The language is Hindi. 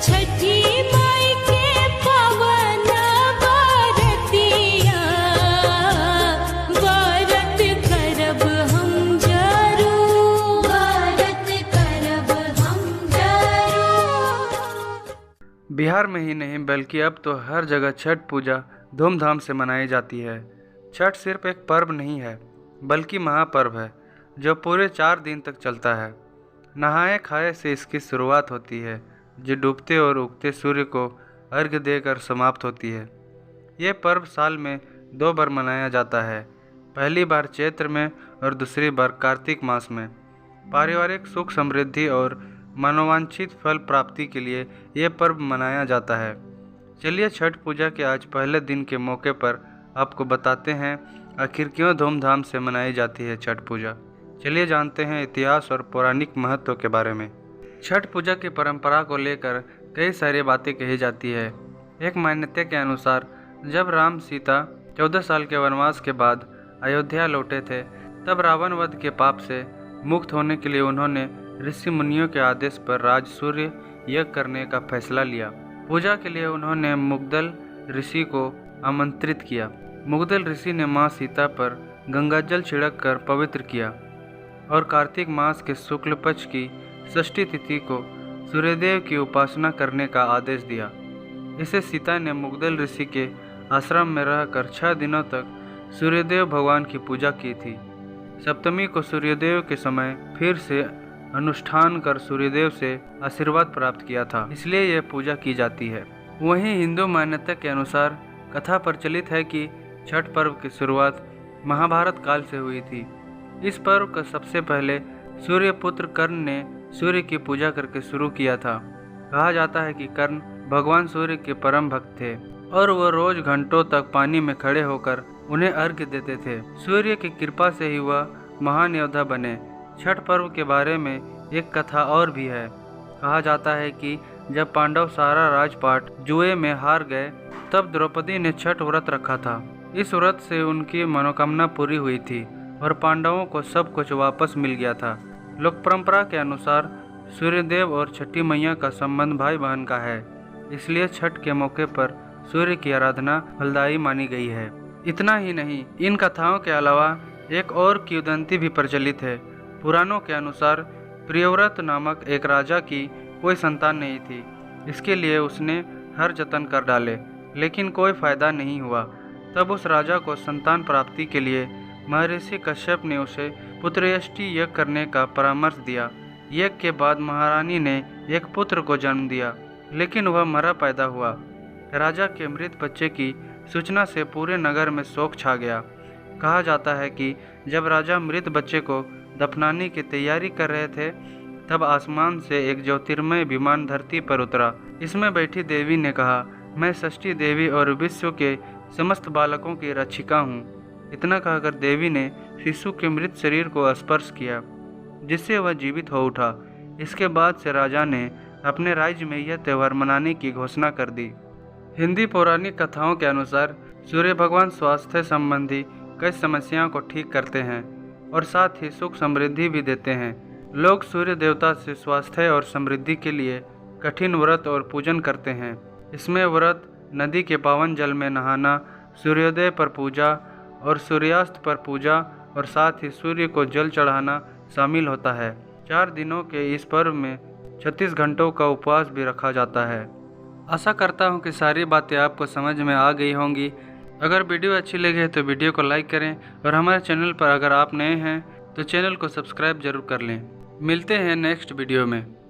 छठी माई के पावन बरतिया व्रत करब हम जरूर, व्रत करब हम जरूर। बिहार में ही नहीं बल्कि अब तो हर जगह छठ पूजा धूमधाम से मनाई जाती है। छठ सिर्फ एक पर्व नहीं है बल्कि महापर्व है जो पूरे 4 दिन तक चलता है। नहाए खाए से इसकी शुरुआत होती है जो डूबते और उगते सूर्य को अर्घ्य देकर समाप्त होती है। ये पर्व साल में 2 बार मनाया जाता है, पहली बार चैत्र में और दूसरी बार कार्तिक मास में। पारिवारिक सुख समृद्धि और मनोवांछित फल प्राप्ति के लिए ये पर्व मनाया जाता है। चलिए छठ पूजा के आज पहले दिन के मौके पर आपको बताते हैं आखिर क्यों धूमधाम से मनाई जाती है छठ पूजा। चलिए जानते हैं इतिहास और पौराणिक महत्व के बारे में। छठ पूजा की परंपरा को लेकर कई सारी बातें कही जाती है। एक मान्यता के अनुसार जब राम सीता 14 साल के वनवास के बाद अयोध्या लौटे थे तब रावण वध के पाप से मुक्त होने के लिए उन्होंने ऋषि मुनियों के आदेश पर राज सूर्य यज्ञ करने का फैसला लिया। पूजा के लिए उन्होंने मुग्दल ऋषि को आमंत्रित किया। मुग्दल ऋषि ने मां सीता पर गंगाजल छिड़क कर पवित्र किया और कार्तिक मास के शुक्ल पक्ष की षष्ठी तिथि को सूर्यदेव की उपासना करने का आदेश दिया। इसे सीता ने मुग्दल ऋषि के आश्रम में रहकर 6 दिनों तक सूर्यदेव भगवान की पूजा की थी। सप्तमी को सूर्यदेव के समय फिर से अनुष्ठान कर सूर्यदेव से आशीर्वाद प्राप्त किया था, इसलिए यह पूजा की जाती है। वहीं हिंदू मान्यता के अनुसार कथा प्रचलित है कि छठ पर्व की शुरुआत महाभारत काल से हुई थी। इस पर्व का सबसे पहले सूर्यपुत्र कर्ण ने सूर्य की पूजा करके शुरू किया था। कहा जाता है कि कर्ण भगवान सूर्य के परम भक्त थे और वह रोज घंटों तक पानी में खड़े होकर उन्हें अर्घ्य देते थे। सूर्य की कृपा से ही वह महान योद्धा बने। छठ पर्व के बारे में एक कथा और भी है। कहा जाता है कि जब पांडव सारा राजपाट जुए में हार गए तब द्रौपदी ने छठ व्रत रखा था। इस व्रत से उनकी मनोकामना पूरी हुई थी और पांडवों को सब कुछ वापस मिल गया था। लोक परंपरा के अनुसार सूर्यदेव और छठी मैया का संबंध भाई बहन का है, इसलिए छठ के मौके पर सूर्य की आराधना फलदायी मानी गई है। इतना ही नहीं, इन कथाओं के अलावा एक और किंवदंती भी प्रचलित है। पुराणों के अनुसार प्रियव्रत नामक एक राजा की कोई संतान नहीं थी। इसके लिए उसने हर जतन कर डाले लेकिन कोई फायदा नहीं हुआ। तब उस राजा को संतान प्राप्ति के लिए महर्षि कश्यप ने उसे पुत्रयष्टि यज्ञ करने का परामर्श दिया। यज्ञ के बाद महारानी ने एक पुत्र को जन्म दिया लेकिन वह मरा पैदा हुआ। राजा के मृत बच्चे की सूचना से पूरे नगर में शोक छा गया। कहा जाता है कि जब राजा मृत बच्चे को दफनाने की तैयारी कर रहे थे तब आसमान से एक ज्योतिर्मय विमान धरती पर उतरा। इसमें बैठी देवी ने कहा, मैं षष्ठी देवी और विश्व के समस्त बालकों की रक्षिका हूँ। इतना कहकर देवी ने शिशु के मृत शरीर को स्पर्श किया जिससे वह जीवित हो उठा। इसके बाद से राजा ने अपने राज्य में यह त्यौहार मनाने की घोषणा कर दी। हिंदी पौराणिक कथाओं के अनुसार सूर्य भगवान स्वास्थ्य संबंधी कई समस्याओं को ठीक करते हैं और साथ ही सुख समृद्धि भी देते हैं। लोग सूर्य देवता से स्वास्थ्य और समृद्धि के लिए कठिन व्रत और पूजन करते हैं। इसमें व्रत, नदी के पावन जल में नहाना, सूर्योदय पर पूजा और सूर्यास्त पर पूजा और साथ ही सूर्य को जल चढ़ाना शामिल होता है। 4 दिनों के इस पर्व में 36 घंटों का उपवास भी रखा जाता है। आशा करता हूँ कि सारी बातें आपको समझ में आ गई होंगी। अगर वीडियो अच्छी लगे तो वीडियो को लाइक करें और हमारे चैनल पर अगर आप नए हैं तो चैनल को सब्सक्राइब जरूर कर लें। मिलते हैं नेक्स्ट वीडियो में।